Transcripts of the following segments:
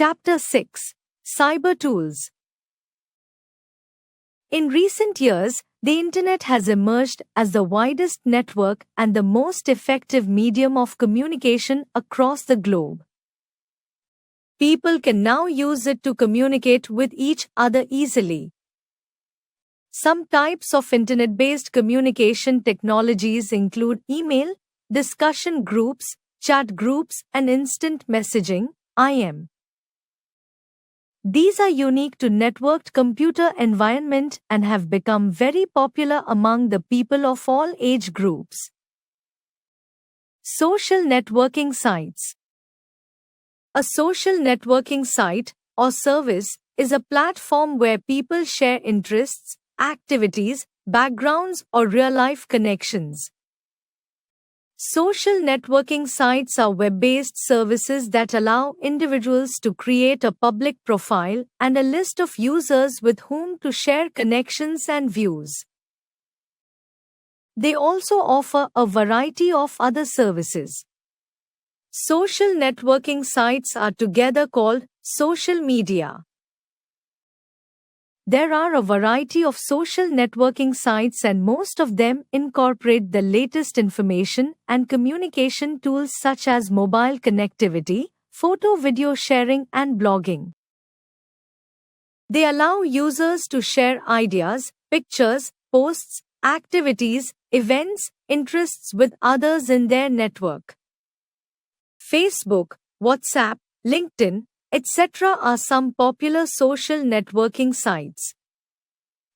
Chapter 6: Cyber Tools. In recent years, the Internet has emerged as the widest network and the most effective medium of communication across the globe. People can now use it to communicate with each other easily. Some types of Internet-based communication technologies include email, discussion groups, chat groups, and instant messaging, IM. These are unique to networked computer environment and have become very popular among the people of all age groups. Social networking sites. A social networking site or service is a platform where people share interests, activities, backgrounds, or real-life connections. Social networking sites are web-based services that allow individuals to create a public profile and a list of users with whom to share connections and views. They also offer a variety of other services. Social networking sites are together called social media. There are a variety of social networking sites and most of them incorporate the latest information and communication tools such as mobile connectivity, photo-video sharing, and blogging. They allow users to share ideas, pictures, posts, activities, events, interests with others in their network. Facebook, WhatsApp, LinkedIn, etc. are some popular social networking sites.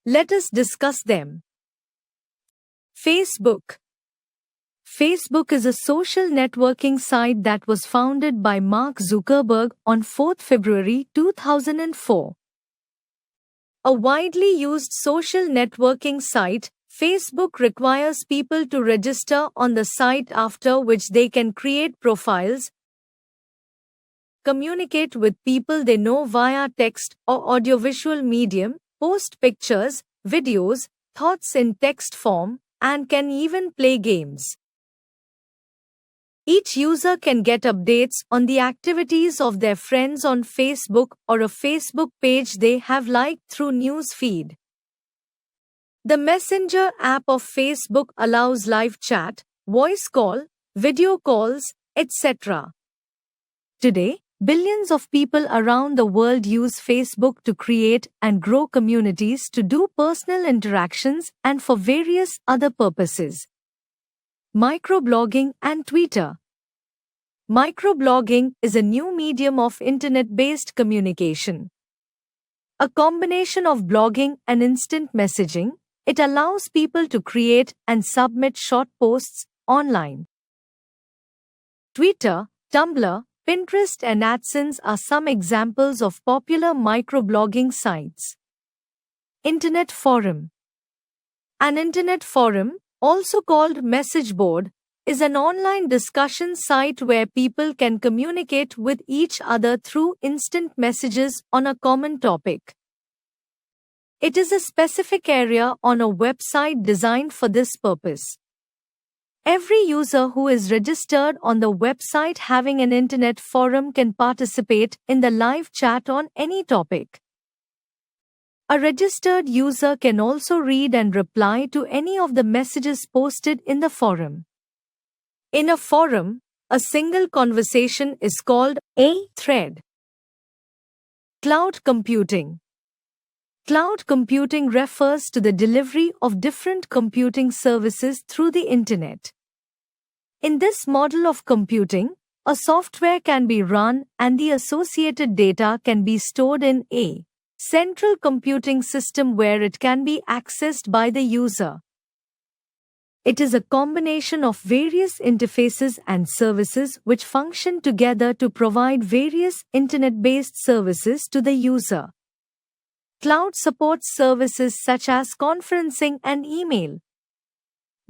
Let us discuss them. Facebook. Facebook is a social networking site that was founded by Mark Zuckerberg on 4 February 2004. A widely used social networking site, Facebook requires people to register on the site, after which they can create profiles, communicate with people they know via text or audiovisual medium, post pictures, videos, thoughts in text form, and can even play games. Each user can get updates on the activities of their friends on Facebook or a Facebook page they have liked through news feed. The Messenger app of Facebook allows live chat, voice call, video calls, etc. Today, billions of people around the world use Facebook to create and grow communities, to do personal interactions, and for various other purposes. Microblogging and Twitter. Microblogging is a new medium of Internet-based communication. A combination of blogging and instant messaging, it allows people to create and submit short posts online. Twitter, Tumblr, Pinterest and AdSense are some examples of popular microblogging sites. Internet Forum. An Internet forum, also called message board, is an online discussion site where people can communicate with each other through instant messages on a common topic. It is a specific area on a website designed for this purpose. Every user who is registered on the website having an internet forum can participate in the live chat on any topic. A registered user can also read and reply to any of the messages posted in the forum. In a forum, a single conversation is called a thread. Cloud computing. Cloud computing refers to the delivery of different computing services through the Internet. In this model of computing, a software can be run and the associated data can be stored in a central computing system where it can be accessed by the user. It is a combination of various interfaces and services which function together to provide various Internet-based services to the user. Cloud supports services such as conferencing and email.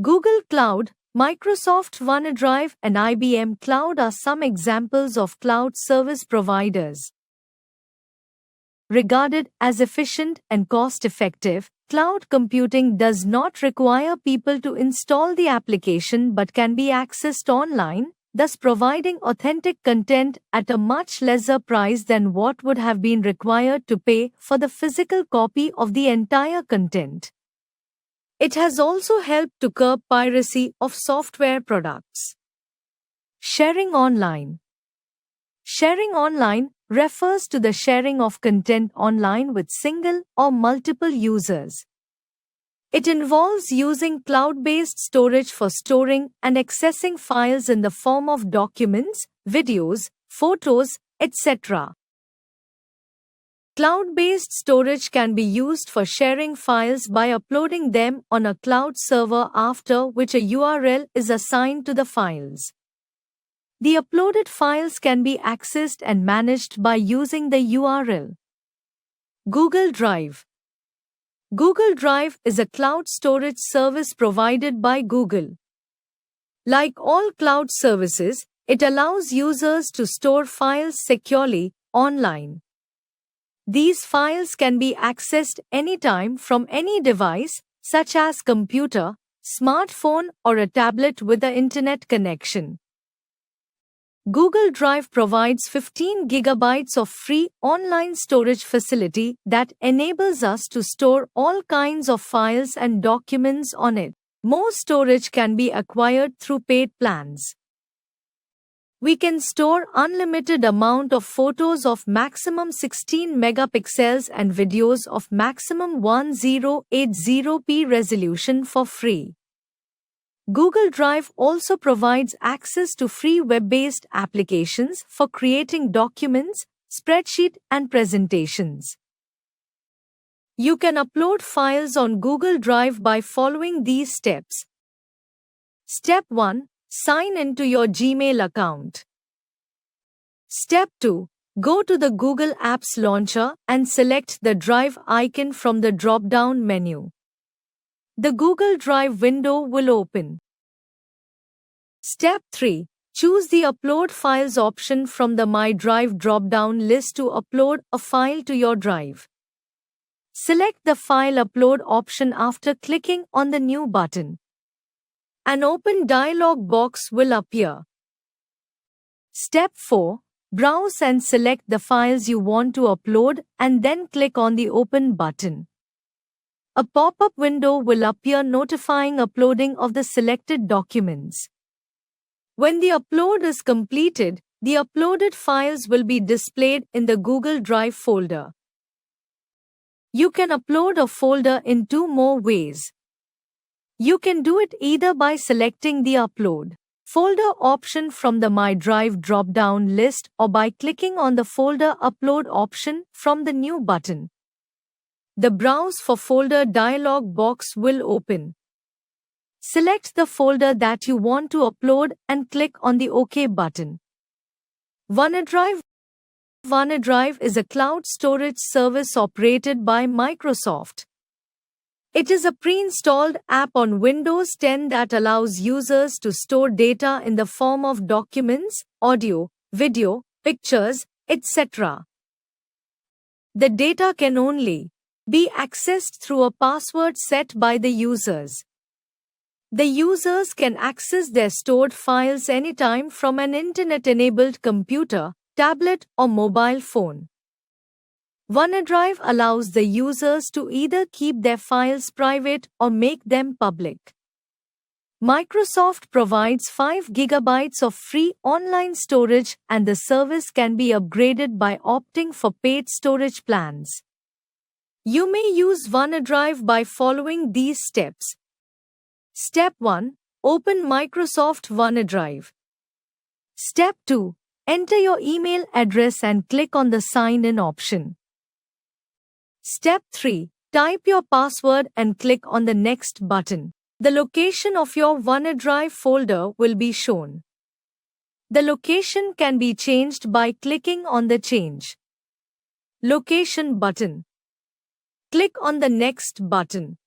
Google Cloud, Microsoft OneDrive, and IBM Cloud are some examples of cloud service providers. Regarded as efficient and cost-effective, cloud computing does not require people to install the application but can be accessed online, thus providing authentic content at a much lesser price than what would have been required to pay for the physical copy of the entire content. It has also helped to curb piracy of software products. Sharing online. Sharing online refers to the sharing of content online with single or multiple users. It involves using cloud-based storage for storing and accessing files in the form of documents, videos, photos, etc. Cloud-based storage can be used for sharing files by uploading them on a cloud server, after which a URL is assigned to the files. The uploaded files can be accessed and managed by using the URL. Google Drive. Google Drive is a cloud storage service provided by Google. Like all cloud services, it allows users to store files securely online. These files can be accessed anytime from any device, such as computer, smartphone, or a tablet with an internet connection. Google Drive provides 15 gigabytes of free online storage facility that enables us to store all kinds of files and documents on it. More storage can be acquired through paid plans. We can store unlimited amount of photos of maximum 16 megapixels and videos of maximum 1080p resolution for free. Google Drive also provides access to free web-based applications for creating documents, spreadsheets, and presentations. You can upload files on Google Drive by following these steps. Step 1. Sign into your Gmail account. Step 2. Go to the Google Apps Launcher and select the Drive icon from the drop-down menu. The Google Drive window will open. Step 3. Choose the Upload Files option from the My Drive drop-down list to upload a file to your drive. Select the File Upload option after clicking on the New button. An open dialog box will appear. Step 4. Browse and select the files you want to upload and then click on the Open button. A pop-up window will appear notifying uploading of the selected documents. When the upload is completed, the uploaded files will be displayed in the Google Drive folder. You can upload a folder in two more ways. You can do it either by selecting the Upload folder option from the My Drive drop-down list or by clicking on the Folder Upload option from the New button. The Browse for Folder dialog box will open. Select the folder that you want to upload and click on the OK button. OneDrive. OneDrive is a cloud storage service operated by Microsoft. It is a pre-installed app on Windows 10 that allows users to store data in the form of documents, audio, video, pictures, etc. The data can only be accessed through a password set by the users. The users can access their stored files anytime from an internet-enabled computer, tablet, or mobile phone. OneDrive allows the users to either keep their files private or make them public. Microsoft provides 5 gigabytes of free online storage, and the service can be upgraded by opting for paid storage plans. You may use OneDrive by following these steps. Step 1. Open Microsoft OneDrive. Step 2. Enter your email address and click on the Sign In option. Step 3. Type your password and click on the Next button. The location of your OneDrive folder will be shown. The location can be changed by clicking on the Change Location button. Click on the Next button.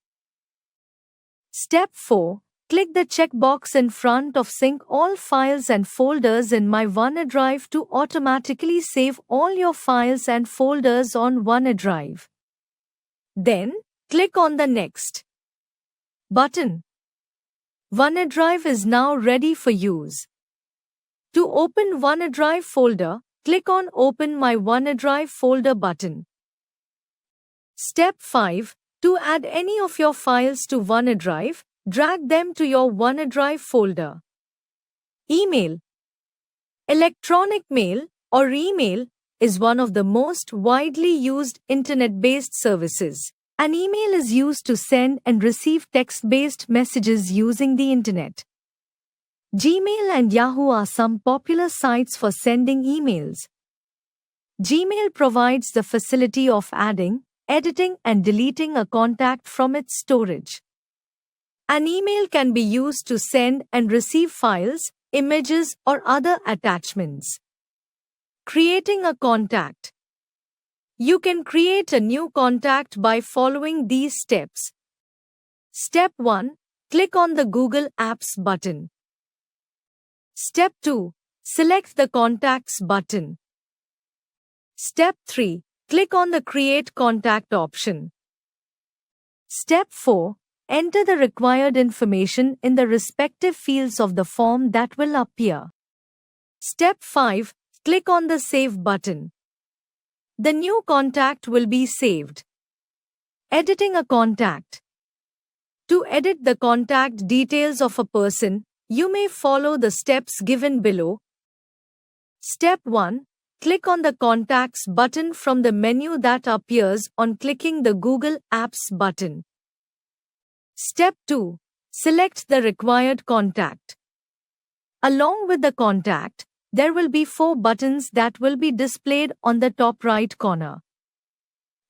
Step 4. Click the checkbox in front of Sync all files and folders in My OneDrive to automatically save all your files and folders on OneDrive. Then, click on the Next button. OneDrive is now ready for use. To open OneDrive folder, click on Open My OneDrive folder button. Step 5. To add any of your files to OneDrive, drag them to your OneDrive folder. Email. Electronic mail, or email, is one of the most widely used internet-based services. An email is used to send and receive text-based messages using the internet. Gmail and Yahoo are some popular sites for sending emails. Gmail provides the facility of adding, editing, and deleting a contact from its storage. An email can be used to send and receive files, images, or other attachments. Creating a contact. You can create a new contact by following these steps. Step 1. Click on the Google Apps button. Step 2. Select the Contacts button. Step 3. Click on the Create Contact option. Step 4. Enter the required information in the respective fields of the form that will appear. Step 5. Click on the Save button. The new contact will be saved. Editing a contact. To edit the contact details of a person, you may follow the steps given below. Step 1. Click on the Contacts button from the menu that appears on clicking the Google Apps button. Step 2. Select the required contact. Along with the contact, there will be 4 buttons that will be displayed on the top right corner.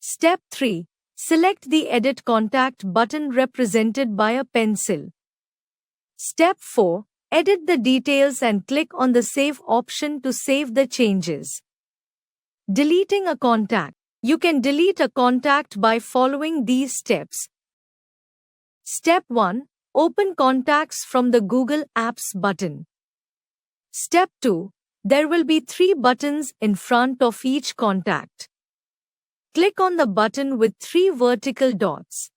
Step 3. Select the Edit Contact button represented by a pencil. Step 4. Edit the details and click on the Save option to save the changes. Deleting a contact. You can delete a contact by following these steps. Step 1. Open Contacts from the Google Apps button. Step 2. There will be 3 buttons in front of each contact. Click on the button with 3 vertical dots.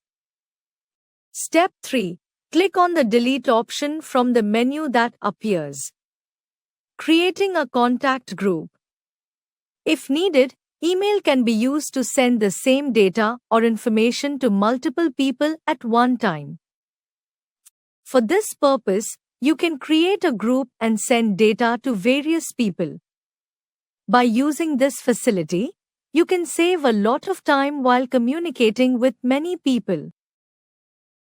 Step 3. Click on the Delete option from the menu that appears. Creating a contact group. If needed, email can be used to send the same data or information to multiple people at one time. For this purpose, you can create a group and send data to various people. By using this facility, you can save a lot of time while communicating with many people.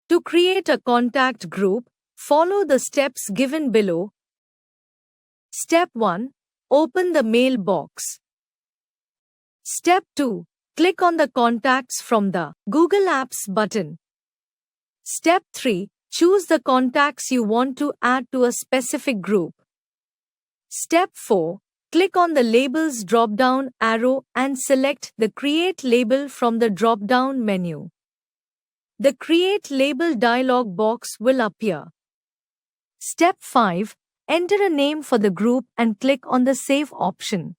To create a contact group, follow the steps given below. Step 1. Open the mailbox. Step 2. Click on the Contacts from the Google Apps button. Step 3. Choose the contacts you want to add to a specific group. Step 4. Click on the Labels drop-down arrow and select the Create Label from the drop-down menu. The Create Label dialog box will appear. Step 5. Enter a name for the group and click on the Save option.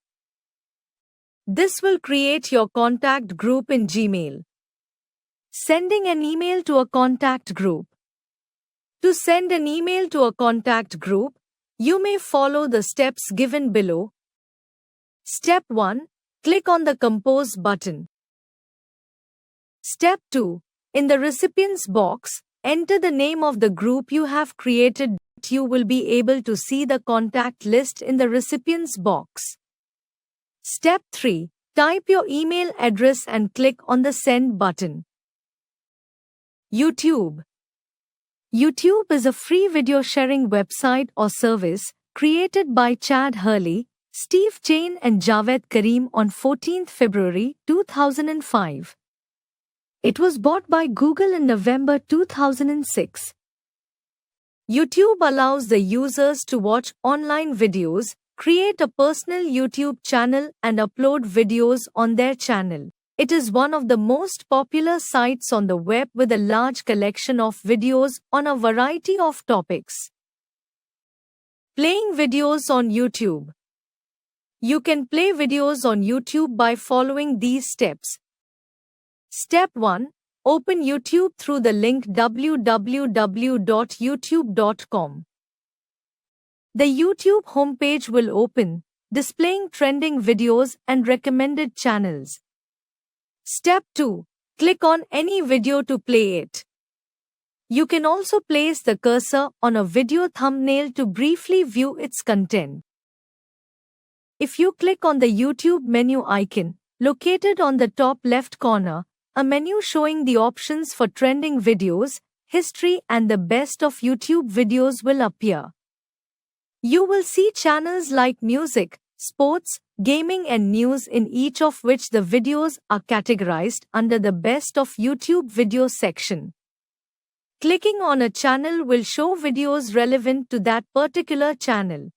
This will create your contact group in Gmail. Sending an email to a contact group. To send an email to a contact group, you may follow the steps given below. Step 1. Click on the Compose button. Step 2. In the Recipients box, enter the name of the group you have created. You will be able to see the contact list in the Recipients box. Step 3. Type your email address and click on the Send button. YouTube. YouTube is a free video sharing website or service created by Chad Hurley, Steve Chain and Javed Karim on 14th February 2005. It was bought by Google in November 2006. YouTube allows the users to watch online videos, create a personal YouTube channel and upload videos on their channel. It is one of the most popular sites on the web with a large collection of videos on a variety of topics. Playing videos on YouTube. You can play videos on YouTube by following these steps. Step 1. Open YouTube through the link www.youtube.com. The YouTube homepage will open, displaying trending videos and recommended channels. Step 2. Click on any video to play it. You can also place the cursor on a video thumbnail to briefly view its content. If you click on the YouTube menu icon, located on the top left corner, a menu showing the options for trending videos, history and the best of YouTube videos will appear. You will see channels like music, sports, gaming and news, in each of which the videos are categorized under the best of YouTube videos section. Clicking on a channel will show videos relevant to that particular channel.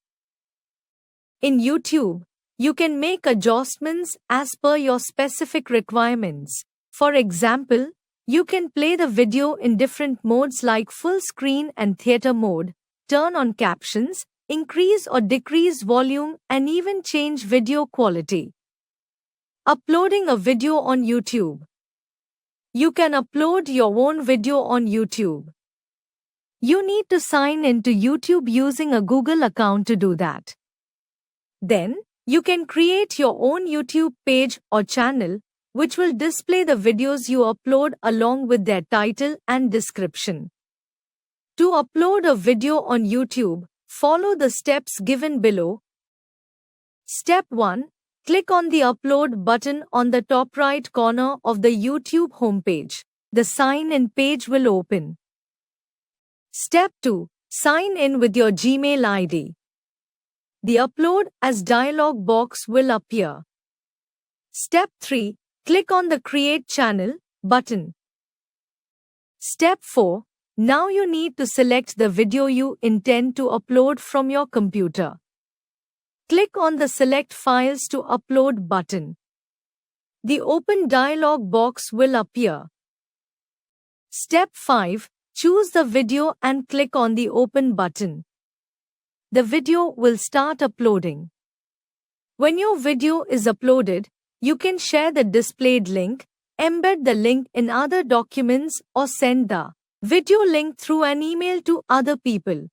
In YouTube, you can make adjustments as per your specific requirements. For example, you can play the video in different modes like full screen and theater mode, turn on captions, increase or decrease volume, and even change video quality. Uploading a video on YouTube. You can upload your own video on YouTube. You need to sign into YouTube using a Google account to do that. Then, you can create your own YouTube page or channel, which will display the videos you upload along with their title and description. To upload a video on YouTube, follow the steps given below. Step 1. Click on the Upload button on the top right corner of the YouTube homepage. The Sign In page will open. Step 2. Sign in with your Gmail ID. The Upload as dialog box will appear. Step 3. Click on the Create Channel button. Step 4. Now you need to select the video you intend to upload from your computer. Click on the Select Files to Upload button. The open dialog box will appear. Step 5. Choose the video and click on the Open button. The video will start uploading. When your video is uploaded, you can share the displayed link, embed the link in other documents, or send the video link through an email to other people.